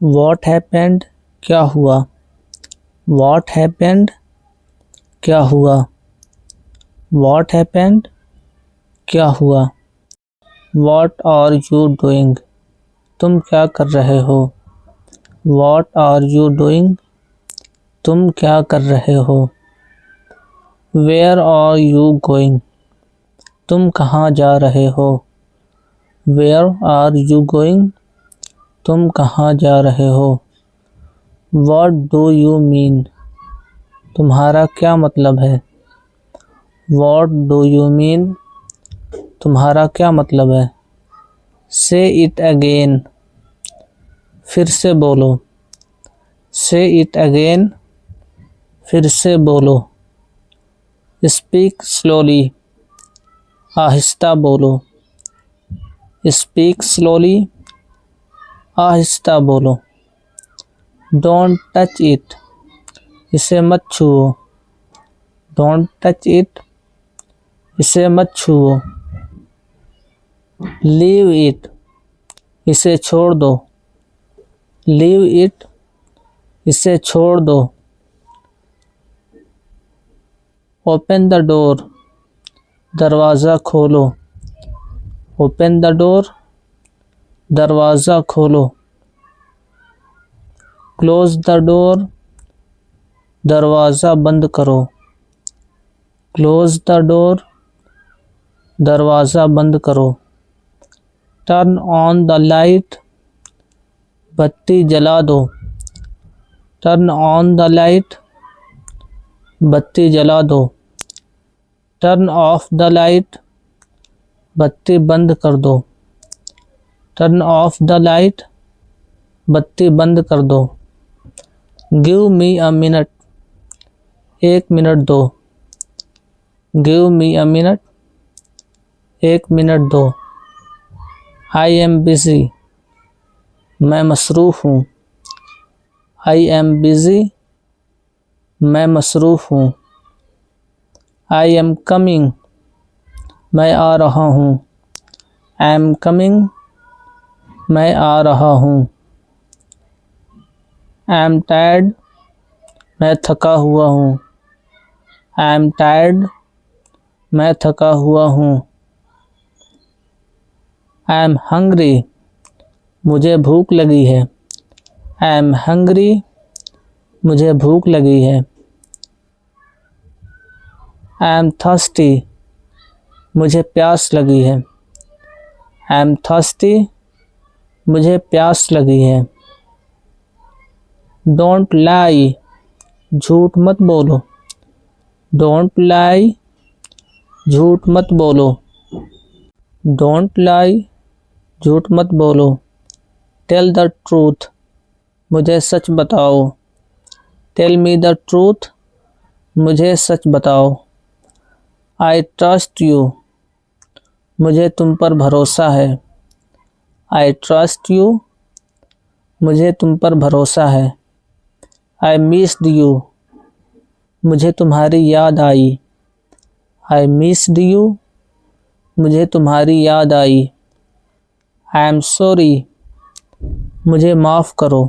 What happened? क्या हुआ? What happened? क्या हुआ? What happened? क्या हुआ? What are you doing? तुम क्या कर रहे हो? What are you doing? तुम क्या कर रहे हो? Where are you going? तुम कहाँ जा रहे हो? Where are you going? तुम कहाँ जा रहे हो? What do you mean? तुम्हारा क्या मतलब है? What do you mean? तुम्हारा क्या मतलब है? Say it again. फिर से बोलो। Say it again. फिर से बोलो। Speak slowly. आहिस्ता बोलो। Speak slowly. आहिस्ता बोलो। Don't touch it. इसे मत छुओ। Don't touch it. इसे मत छुओ। Leave it. इसे छोड़ दो। Leave it. इसे छोड़ दो। Open the door. दरवाज़ा खोलो। Open the door. दरवाज़ा खोलो। Close the door. दरवाज़ा बंद करो। Close the door. दरवाज़ा बंद करो। Turn on the light. बत्ती जला दो। Turn on the light. बत्ती जला दो। Turn off the light. बत्ती बंद कर दो। Turn off the light. बत्ती बंद कर दो। Give me a minute. एक मिनट दो। Give me a minute. एक मिनट दो। I am busy. मैं मसरूफ़ हूँ। I am busy. मैं मसरूफ़ हूँ। I am coming. मैं आ रहा हूँ। I am coming. मैं आ रहा हूँ। I am tired. मैं थका हुआ हूँ। I am tired. मैं थका हुआ हूँ। I am hungry. मुझे भूख लगी है। I am hungry. मुझे भूख लगी है। I am thirsty. मुझे प्यास लगी है। I am thirsty. मुझे प्यास लगी है। Don't lie. झूठ मत बोलो। Don't lie. झूठ मत बोलो। Don't lie. झूठ मत बोलो। Tell the truth. मुझे सच बताओ। Tell me the truth. मुझे सच बताओ। I trust you. मुझे तुम पर भरोसा है। I trust you. मुझे तुम पर भरोसा है। I missed you. मुझे तुम्हारी याद आई। I missed you. मुझे तुम्हारी याद आई। I am sorry. मुझे माफ़ करो।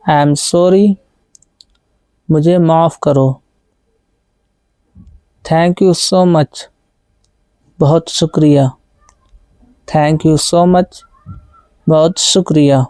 I am sorry. मुझे माफ़ करो। Thank you so much. बहुत शुक्रिया। Thank you so much. बहुत शुक्रिया।